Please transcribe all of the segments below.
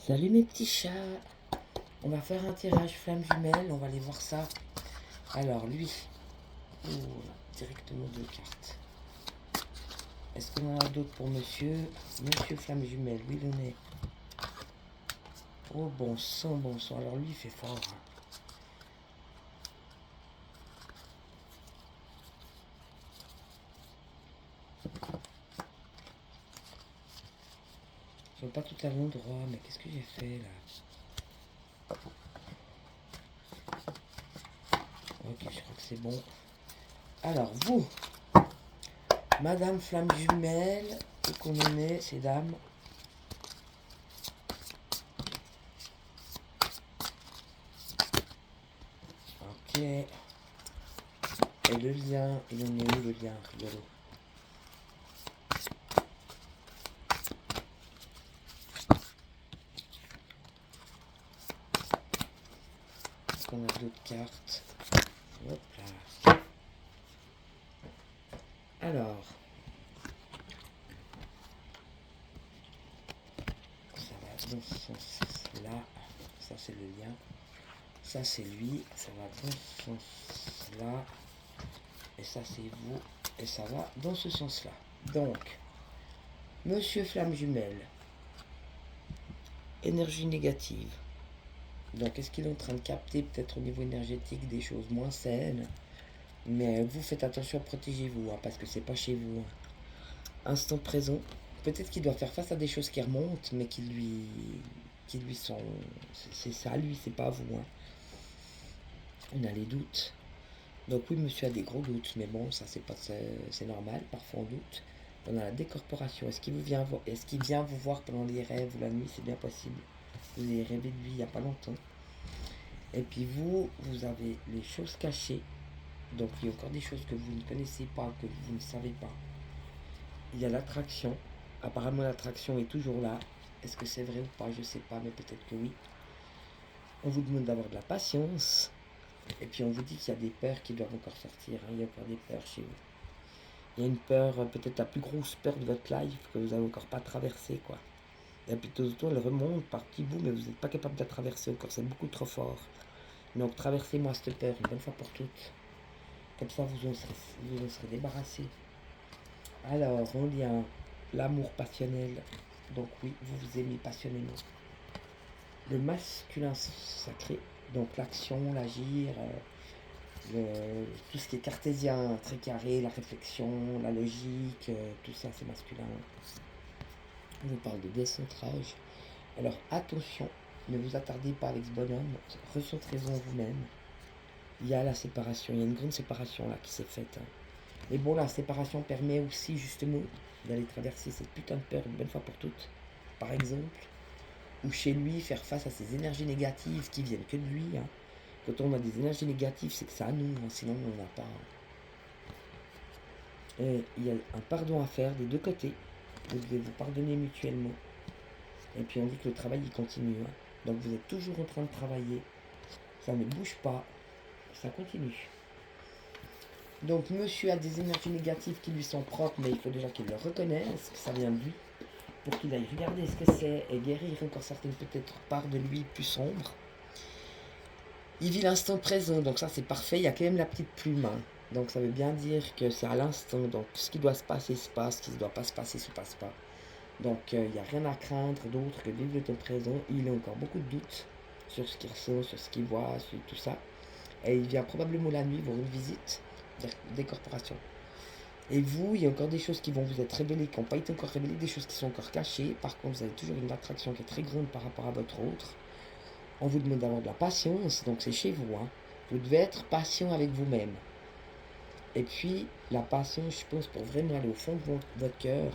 Salut mes petits chats. On va faire un tirage flamme jumelle, on va aller voir ça. Alors lui, oh, directement deux cartes. Est-ce qu'on en a d'autres pour monsieur flamme jumelle, lui il en est. Oh bon sang, alors lui il fait fort. Hein. Je vois pas tout à l'endroit, mais qu'est-ce que j'ai fait là? Ok, je crois que c'est bon. Alors vous, Madame flamme jumelle, où qu'on en est, ces dames. Ok. Et le lien, il en est où le lien, rigolo? Est-ce qu'on a d'autres cartes? Hop là. Alors, ça va dans ce sens-là. Ça, c'est le lien. Ça, c'est lui. Ça va dans ce sens-là. Et ça, c'est vous. Et ça va dans ce sens-là. Donc, monsieur flamme jumelle. Énergie négative. Donc, est-ce qu'il est en train de capter, peut-être au niveau énergétique, des choses moins saines? Mais vous faites attention, protégez-vous, hein, parce que c'est pas chez vous. Hein. Instant présent. Peut-être qu'il doit faire face à des choses qui remontent, mais qui lui sont... C'est ça, lui, c'est pas vous. Hein. On a les doutes. Donc oui, monsieur a des gros doutes, mais bon, ça c'est normal, parfois on doute. On a la décorporation. Est-ce qu'il vient vous voir pendant les rêves ou la nuit? C'est bien possible. Vous avez rêvé de lui il n'y a pas longtemps. Et puis vous avez les choses cachées. Donc il y a encore des choses que vous ne connaissez pas, que vous ne savez pas. Il y a l'attraction. Apparemment l'attraction est toujours là. Est-ce que c'est vrai ou pas? Je ne sais pas, mais peut-être que oui. On vous demande d'avoir de la patience. Et puis on vous dit qu'il y a des peurs qui doivent encore sortir. Hein. Il y a encore des peurs chez vous. Il y a une peur, peut-être la plus grosse peur de votre life que vous n'avez encore pas traversée, quoi. Et puis tout elle remonte par petits bouts, mais vous n'êtes pas capable de la traverser encore. C'est beaucoup trop fort. Donc traversez-moi cette peur une bonne fois pour toutes. Comme ça vous en serez débarrassé. Alors on lit l'amour passionnel. Donc oui, vous aimez passionnément. Le masculin sacré. Donc l'action, l'agir, tout ce qui est cartésien, très carré, la réflexion, la logique, tout ça c'est masculin. On vous parle de décentrage. Alors attention, ne vous attardez pas avec ce bonhomme, recentrez-vous en vous-même. Il y a la séparation, il y a une grande séparation là qui s'est faite. Hein. Mais bon, la séparation permet aussi justement d'aller traverser cette putain de peur une bonne fois pour toutes. Par exemple, ou chez lui, faire face à ces énergies négatives qui viennent que de lui. Hein. Quand on a des énergies négatives, c'est que ça à nous, hein, sinon on n'en a pas. Et il y a un pardon à faire des deux côtés. Vous devez vous pardonner mutuellement. Et puis on dit que le travail il continue. Hein. Donc vous êtes toujours en train de travailler. Ça ne bouge pas. Ça continue. Donc monsieur a des énergies négatives qui lui sont propres, mais il faut déjà qu'il le reconnaisse, que ça vient de lui, pour qu'il aille regarder ce que c'est et guérir encore certaines peut-être parts de lui plus sombres. Il vit l'instant présent, donc ça c'est parfait. Il y a quand même la petite plume. Hein. Donc ça veut bien dire que c'est à l'instant. Donc ce qui doit se passer se passe, ce qui ne doit pas se passer se passe pas. Donc il n'y a rien à craindre d'autre que vivre le temps présent. Il a encore beaucoup de doutes sur ce qu'il ressent, sur ce qu'il voit, sur tout ça. Et il vient probablement la nuit voir une visite des corporations. Et vous, il y a encore des choses qui vont vous être révélées, qui n'ont pas été encore révélées, des choses qui sont encore cachées. Par contre, vous avez toujours une attraction qui est très grande par rapport à votre autre. On vous demande d'avoir de la patience, donc c'est chez vous. Hein. Vous devez être patient avec vous-même. Et puis, la patience, je pense, pour vraiment aller au fond de votre cœur,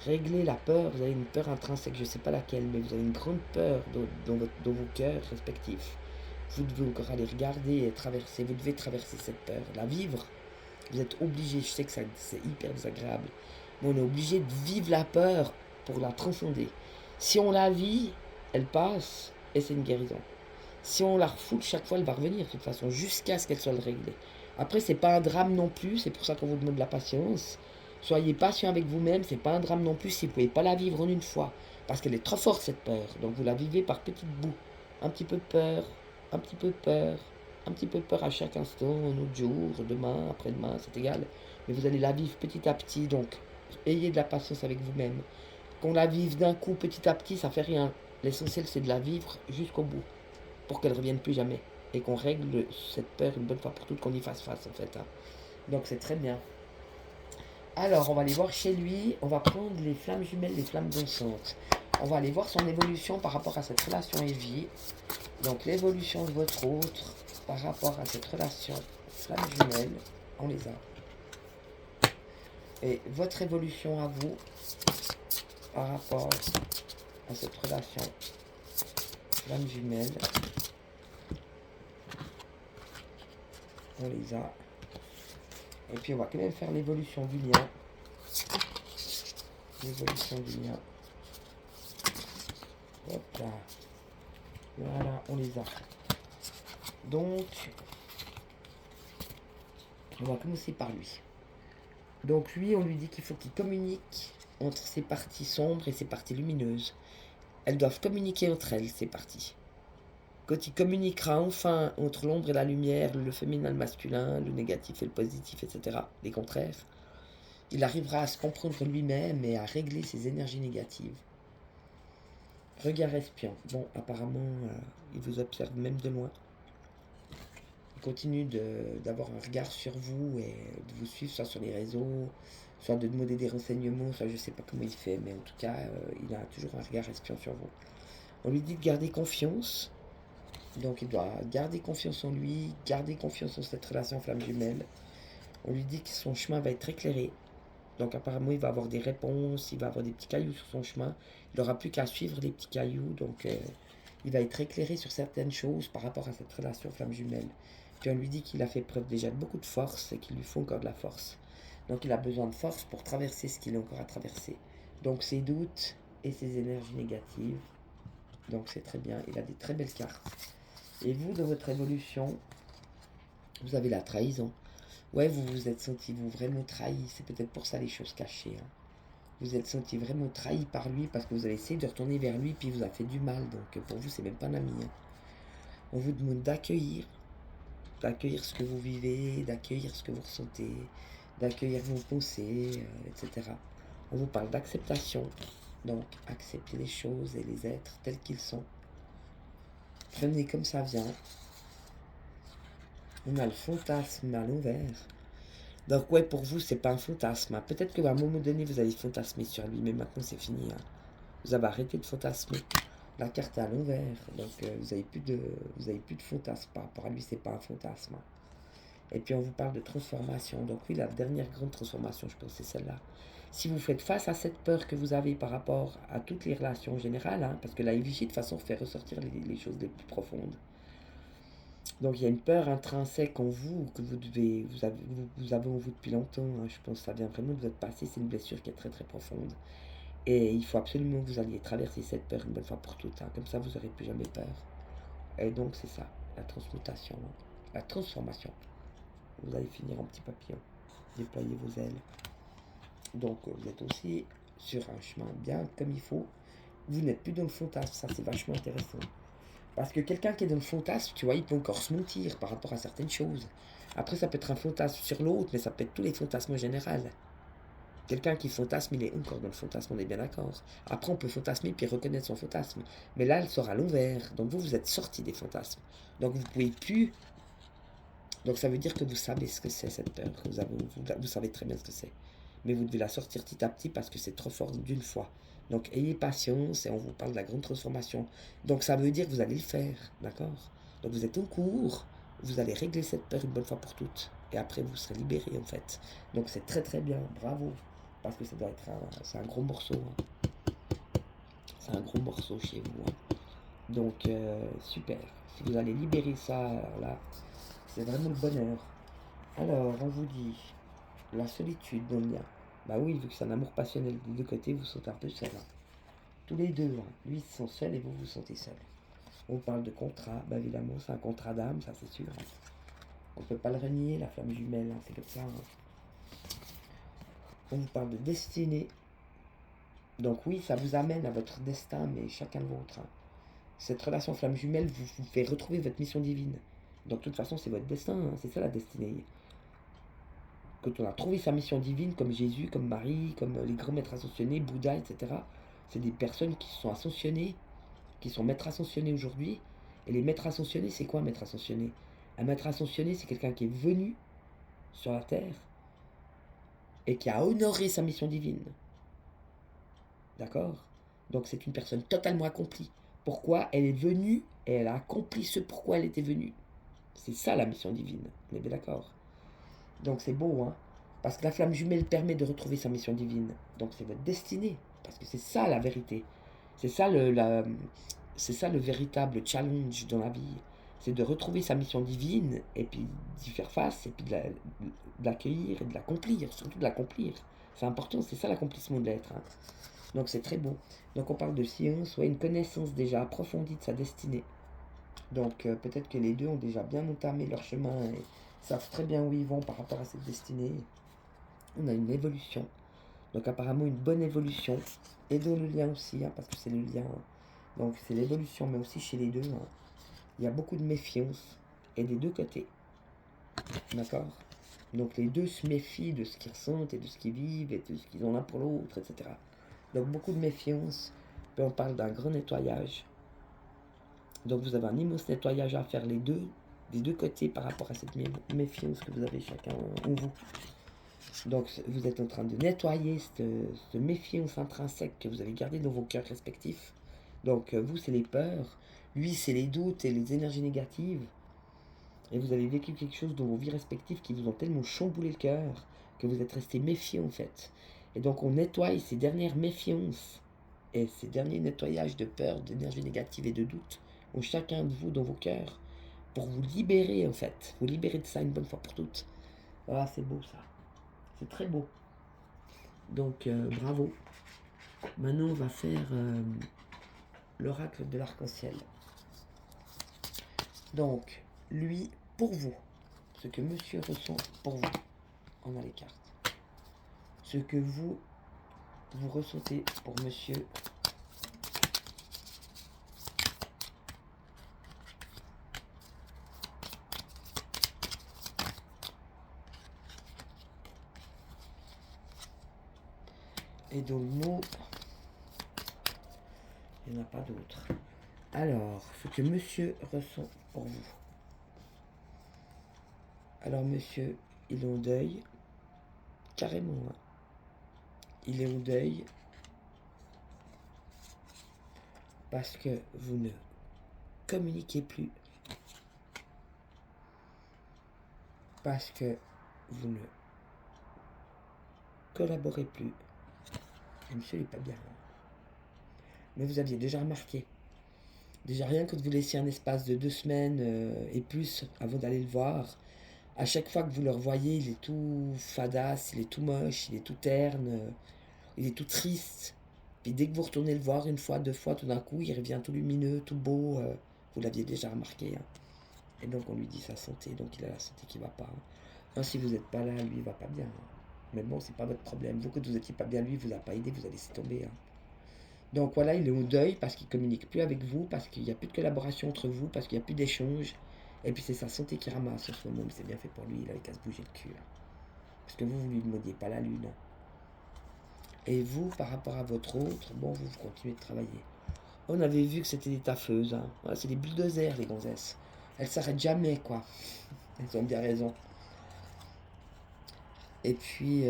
régler la peur. Vous avez une peur intrinsèque, je ne sais pas laquelle, mais vous avez une grande peur dans vos cœurs respectifs. Vous devez encore aller regarder et traverser. Vous devez traverser cette peur, la vivre. Vous êtes obligé, je sais que c'est hyper désagréable, mais on est obligé de vivre la peur pour la transcender. Si on la vit, elle passe et c'est une guérison. Si on la refoule, chaque fois elle va revenir de toute façon, jusqu'à ce qu'elle soit réglée. Après, c'est pas un drame non plus, c'est pour ça qu'on vous demande de la patience. Soyez patient avec vous-même, c'est pas un drame non plus si vous pouvez pas la vivre en une fois. Parce qu'elle est trop forte, cette peur. Donc vous la vivez par petites bouts. Un petit peu peur, un petit peu peur, un petit peu peur à chaque instant, un autre jour, demain, après-demain, c'est égal. Mais vous allez la vivre petit à petit. Donc ayez de la patience avec vous-même. Qu'on la vive d'un coup, petit à petit, ça fait rien. L'essentiel, c'est de la vivre jusqu'au bout. Pour qu'elle ne revienne plus jamais. Et qu'on règle cette peur une bonne fois pour toutes, qu'on y fasse face, en fait. Hein. Donc c'est très bien. Alors, on va aller voir chez lui. On va prendre les flammes jumelles, les flammes dansantes. On va aller voir son évolution par rapport à cette relation Evie. Donc, l'évolution de votre autre par rapport à cette relation flamme jumelle, on les a. Et votre évolution à vous par rapport à cette relation flamme jumelle, on les a. Et puis, on va quand même faire l'évolution du lien. L'évolution du lien. Hop là. Voilà, on les a. Donc, on va commencer par lui. Donc lui, on lui dit qu'il faut qu'il communique entre ses parties sombres et ses parties lumineuses. Elles doivent communiquer entre elles, ces parties. Quand il communiquera enfin entre l'ombre et la lumière, le féminin et le masculin, le négatif et le positif, etc., les contraires, il arrivera à se comprendre lui-même et à régler ses énergies négatives. Regard espion. Bon, apparemment, il vous observe même de loin. Il continue d'avoir un regard sur vous et de vous suivre, soit sur les réseaux, soit de demander des renseignements, soit je ne sais pas comment il fait, mais en tout cas, il a toujours un regard espion sur vous. On lui dit de garder confiance, donc il doit garder confiance en lui, garder confiance en cette relation flamme jumelle. On lui dit que son chemin va être éclairé, donc apparemment il va avoir des réponses, il va avoir des petits cailloux sur son chemin, il n'aura plus qu'à suivre les petits cailloux, donc il va être éclairé sur certaines choses par rapport à cette relation flamme jumelle. Puis on lui dit qu'il a fait preuve déjà de beaucoup de force et qu'il lui faut encore de la force. Donc il a besoin de force pour traverser ce qu'il a encore à traverser. Donc ses doutes et ses énergies négatives. Donc c'est très bien, il a des très belles cartes. Et vous, dans votre évolution, vous avez la trahison. Ouais, vous vous êtes senti vous vraiment trahi, c'est peut-être pour ça les choses cachées. Hein. Vous êtes senti vraiment trahi par lui parce que vous avez essayé de retourner vers lui puis il vous a fait du mal. Donc pour vous, c'est même pas un ami. Hein. On vous demande d'accueillir ce que vous vivez, d'accueillir ce que vous ressentez, d'accueillir vos pensées, etc. On vous parle d'acceptation, donc acceptez les choses et les êtres tels qu'ils sont. Prenez comme ça vient. On a le fantasme à l'envers. Donc ouais, pour vous, c'est pas un fantasme. Hein. Peut-être qu'à un moment donné, vous avez fantasmé sur lui, mais maintenant c'est fini. Hein. Vous avez arrêté de fantasmer. La carte est à l'envers, donc vous avez plus de fantasme par rapport à lui, c'est pas un fantasme. Hein. Et puis on vous parle de transformation. Donc oui, la dernière grande transformation, je pense, c'est celle-là. Si vous faites face à cette peur que vous avez par rapport à toutes les relations générales, hein, parce que la Evie, de toute façon, fait ressortir les choses les plus profondes. Donc il y a une peur intrinsèque en vous que vous avez en vous depuis longtemps. Hein. Je pense que ça vient vraiment de votre passé. C'est une blessure qui est très très profonde. Et il faut absolument que vous alliez traverser cette peur une bonne fois pour toutes. Hein. Comme ça, vous n'aurez plus jamais peur. Et donc c'est ça, la transmutation, hein. La transformation. Vous allez finir en petit papillon. Déployez vos ailes. Donc vous êtes aussi sur un chemin bien comme il faut. Vous n'êtes plus dans le fantasme, ça c'est vachement intéressant. Parce que quelqu'un qui est dans le fantasme, tu vois, il peut encore se mentir par rapport à certaines choses. Après ça peut être un fantasme sur l'autre, mais ça peut être tous les fantasmes en général. Quelqu'un qui fantasme, il est encore dans le fantasme, on est bien d'accord. Après on peut fantasmer puis reconnaître son fantasme. Mais là elle sort à l'envers, donc vous êtes sorti des fantasmes. Donc vous pouvez plus. Donc ça veut dire que vous savez ce que c'est cette peur, vous savez très bien ce que c'est. Mais vous devez la sortir petit à petit parce que c'est trop fort d'une fois. Donc ayez patience et on vous parle de la grande transformation. Donc ça veut dire que vous allez le faire, d'accord? Donc vous êtes en cours, vous allez régler cette peur une bonne fois pour toutes. Et après vous serez libéré en fait. Donc c'est très très bien, bravo. Parce que ça doit être c'est un gros morceau. Hein. C'est un gros morceau chez vous. Hein. Donc super. Si vous allez libérer ça, alors là, c'est vraiment le bonheur. Alors, on vous dit la solitude dans le lien. Bah oui, vu que c'est un amour passionnel des deux côtés, vous vous sentez un peu seul. Hein. Tous les deux, hein. Lui, ils se sent seul et vous vous sentez seul. On parle de contrat, bah évidemment, c'est un contrat d'âme, ça c'est sûr. Hein. On peut pas le renier, la flamme jumelle, hein, c'est comme ça. Hein. On vous parle de destinée. Donc oui, ça vous amène à votre destin, mais chacun le vôtre, hein. Cette relation flamme jumelle vous fait retrouver votre mission divine. Donc de toute façon, c'est votre destin, hein, c'est ça la destinée. Quand on a trouvé sa mission divine, comme Jésus, comme Marie, comme les grands maîtres ascensionnés, Bouddha, etc., c'est des personnes qui sont ascensionnées, qui sont maîtres ascensionnés aujourd'hui. Et les maîtres ascensionnés, c'est quoi un maître ascensionné? Un maître ascensionné, c'est quelqu'un qui est venu sur la terre et qui a honoré sa mission divine. D'accord? Donc c'est une personne totalement accomplie. Pourquoi? Elle est venue et elle a accompli ce pourquoi elle était venue. C'est ça la mission divine. On est bien d'accord? Donc c'est beau, hein? Parce que la flamme jumelle permet de retrouver sa mission divine. Donc c'est votre destinée. Parce que c'est ça la vérité. C'est ça c'est ça le véritable challenge dans la vie. C'est de retrouver sa mission divine et puis d'y faire face et puis de l'accueillir et de l'accomplir. Surtout de l'accomplir. C'est important, c'est ça l'accomplissement de l'être, hein. Donc c'est très beau. Donc on parle de science, ouais, une connaissance déjà approfondie de sa destinée. Donc peut-être que les deux ont déjà bien entamé leur chemin et savent très bien où ils vont par rapport à cette destinée. On a une évolution. Donc apparemment une bonne évolution. Et dans le lien aussi, hein, parce que c'est le lien. Donc c'est l'évolution, mais aussi chez les deux, hein. Il y a beaucoup de méfiance. Et des deux côtés. D'accord? Donc les deux se méfient de ce qu'ils ressentent et de ce qu'ils vivent et de ce qu'ils ont l'un pour l'autre, etc. Donc beaucoup de méfiance. Puis on parle d'un grand nettoyage. Donc vous avez un immense nettoyage à faire des deux côtés par rapport à cette méfiance que vous avez chacun en vous. Donc vous êtes en train de nettoyer cette méfiance intrinsèque que vous avez gardée dans vos cœurs respectifs. Donc vous c'est les peurs, lui c'est les doutes et les énergies négatives. Et vous avez vécu quelque chose dans vos vies respectives qui vous ont tellement chamboulé le cœur que vous êtes resté méfiant en fait. Et donc on nettoie ces dernières méfiances et ces derniers nettoyages de peur, d'énergie négative et de doute ont chacun de vous dans vos cœurs pour vous libérer en fait. Vous libérer de ça une bonne fois pour toutes. Ah c'est beau ça. C'est très beau. Donc bravo. Maintenant on va faire l'oracle de l'arc-en-ciel. Donc lui pour vous. Ce que monsieur ressent pour vous. On a les cartes. Ce que vous ressentez pour monsieur. Et dans le mot, il n'y en a pas d'autre. Alors, ce que monsieur ressent pour vous. Alors monsieur, il est en deuil. Carrément, hein. Il est en deuil. Parce que vous ne communiquez plus. Parce que vous ne collaborez plus. Et monsieur n'est pas bien. Mais vous aviez déjà remarqué. Déjà rien que de vous laisser un espace de 2 semaines et plus avant d'aller le voir. À chaque fois que vous le revoyez, il est tout fadasse, il est tout moche, il est tout terne, il est tout triste. Puis dès que vous retournez le voir une fois, 2 fois, tout d'un coup, il revient tout lumineux, tout beau. Vous l'aviez déjà remarqué, hein. Et donc on lui dit sa santé, donc il a la santé qui va pas, hein. Hein, si vous n'êtes pas là, lui, il va pas bien, hein. Mais bon, c'est pas votre problème. Vous, que vous étiez pas bien, lui, vous a pas aidé, vous allez laissé tomber, hein. Donc voilà, il est au deuil parce qu'il communique plus avec vous, parce qu'il n'y a plus de collaboration entre vous, parce qu'il n'y a plus d'échange. Et puis c'est sa santé qui ramasse en ce moment, mais c'est bien fait pour lui, il avait qu'à se bouger le cul, hein. Parce que vous lui demandiez pas la lune, hein. Et vous, par rapport à votre autre, bon, vous continuez de travailler. On avait vu que c'était des taffeuses, hein. Ouais, c'est des bulldozers, les gonzesses. Elles s'arrêtent jamais, quoi. Elles ont bien raison. Et puis,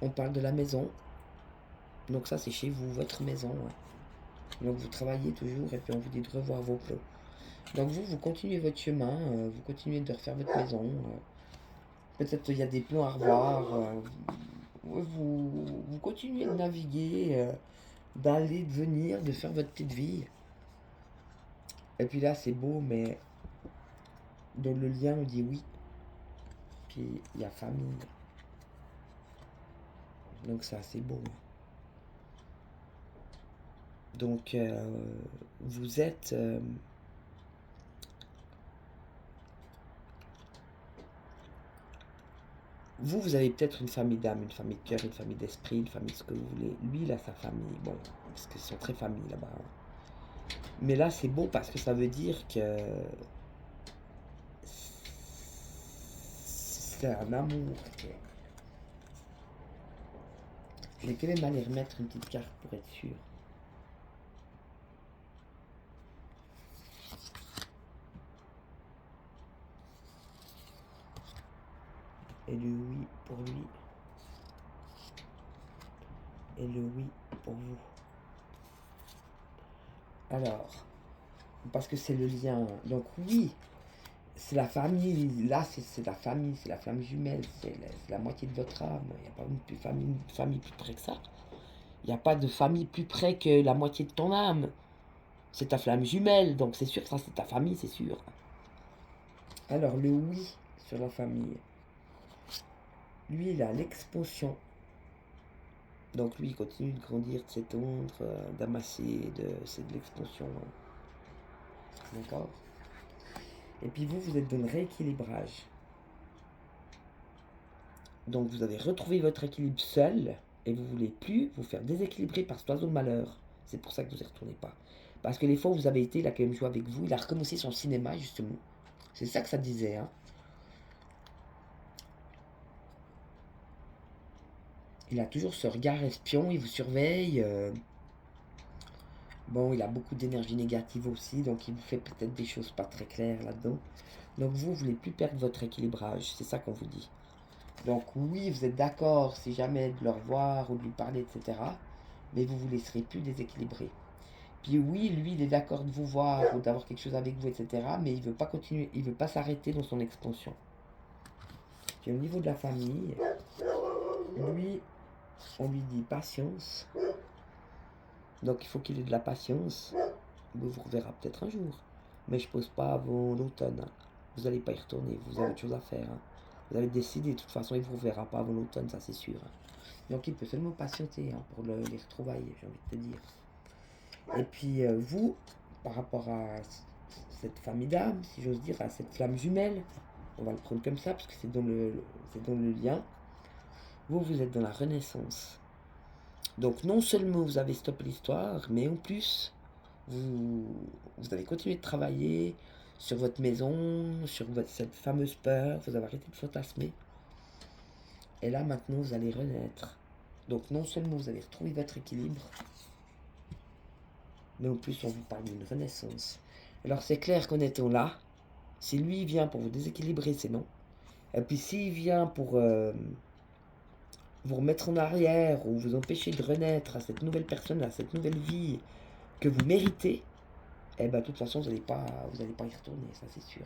on parle de la maison. Donc ça, c'est chez vous, votre maison, ouais. Donc vous travaillez toujours et puis on vous dit de revoir vos plans. Donc vous continuez votre chemin, vous continuez de refaire votre maison. Peut-être qu'il y a des plans à revoir. Vous continuez de naviguer, d'aller, de venir, de faire votre petite vie. Et puis là, c'est beau, mais dans le lien, on dit oui. Puis il y a famille. Donc ça, c'est beau. Donc vous êtes... Vous avez peut-être une famille d'âme, une famille de cœur, une famille d'esprit, une famille de ce que vous voulez. Lui, il a sa famille. Bon, parce qu'ils sont très famille là-bas. Mais là, c'est beau parce que ça veut dire que c'est un amour. Je vais quand même aller remettre une petite carte pour être sûr. Et le oui pour lui. Et le oui pour vous. Alors, parce que c'est le lien. Donc oui, c'est la famille. Là, c'est la famille, c'est la flamme jumelle, c'est la moitié de votre âme. Il n'y a pas une famille plus près que ça. Il n'y a pas de famille plus près que la moitié de ton âme. C'est ta flamme jumelle, donc c'est sûr que ça c'est ta famille, c'est sûr. Alors le oui sur la famille. Lui, il a l'expansion. Donc lui, il continue de grandir, de s'étendre, d'amasser, c'est de l'expansion. D'accord. Et puis vous, vous êtes dans le rééquilibrage. Donc vous avez retrouvé votre équilibre seul et vous ne voulez plus vous faire déséquilibrer par cet oiseau de malheur. C'est pour ça que vous n'y retournez pas. Parce que les fois où vous avez été, il a quand même joué avec vous, il a recommencé son cinéma justement. C'est ça que ça disait. Hein. Il a toujours ce regard espion, il vous surveille. Bon, il a beaucoup d'énergie négative aussi, donc il vous fait peut-être des choses pas très claires là-dedans. Donc vous voulez plus perdre votre équilibrage, c'est ça qu'on vous dit. Donc oui, vous êtes d'accord si jamais de le revoir ou de lui parler, etc. Mais vous vous laisserez plus déséquilibrer. Puis oui, lui, il est d'accord de vous voir ou d'avoir quelque chose avec vous, etc. Mais il veut pas continuer, il veut pas s'arrêter dans son expansion. Puis au niveau de la famille, lui, on lui dit patience. Donc il faut qu'il ait de la patience. Il vous reverra peut-être un jour. Mais je pose pas avant l'automne. Hein. Vous n'allez pas y retourner, vous avez autre chose à faire. Hein. Vous avez décidé, de toute façon, il ne vous reverra pas avant l'automne, ça c'est sûr. Hein. Donc il peut seulement patienter hein, pour les retrouvailles, j'ai envie de te dire. Et puis vous, par rapport à cette famille d'âme, si j'ose dire, à cette flamme jumelle, on va le prendre comme ça, parce que c'est dans le lien, vous êtes dans la renaissance. Donc non seulement vous avez stoppé l'histoire, mais en plus, vous avez continué de travailler sur votre maison, sur cette fameuse peur, vous avez arrêté de fantasmer. Et là maintenant vous allez renaître. Donc non seulement vous allez retrouver votre équilibre, mais en plus on vous parle d'une renaissance. Alors c'est clair qu'en étant là, si lui vient pour vous déséquilibrer, c'est non. Et puis s'il vient pour vous remettre en arrière ou vous empêcher de renaître à cette nouvelle personne, à cette nouvelle vie que vous méritez, eh ben de toute façon vous n'allez pas y retourner, ça c'est sûr.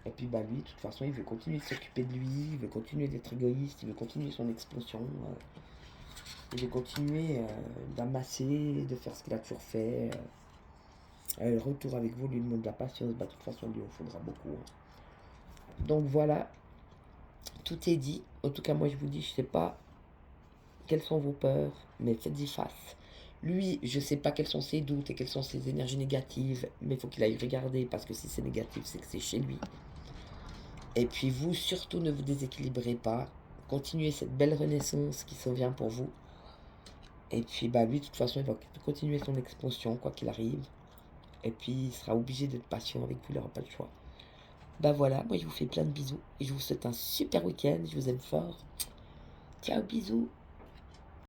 Et puis bah lui, de toute façon, il veut continuer de s'occuper de lui, il veut continuer d'être égoïste, il veut continuer son expansion, il veut continuer d'amasser, de faire ce qu'il a toujours fait. Le retour avec vous lui demande de la patience, bah de toute façon, lui, il faudra beaucoup. Hein. Donc voilà, tout est dit. En tout cas, moi je vous dis, je sais pas quelles sont vos peurs, mais faites-y face. Lui, je sais pas quels sont ses doutes et quelles sont ses énergies négatives, mais il faut qu'il aille regarder, parce que si c'est négatif, c'est que c'est chez lui. Et puis vous, surtout, ne vous déséquilibrez pas. Continuez cette belle renaissance qui s'en vient pour vous. Et puis bah lui, de toute façon, il va continuer son expansion, quoi qu'il arrive. Et puis il sera obligé d'être patient avec vous, il n'aura pas le choix. Bah voilà, moi je vous fais plein de bisous. Et je vous souhaite un super week-end, je vous aime fort. Ciao, bisous.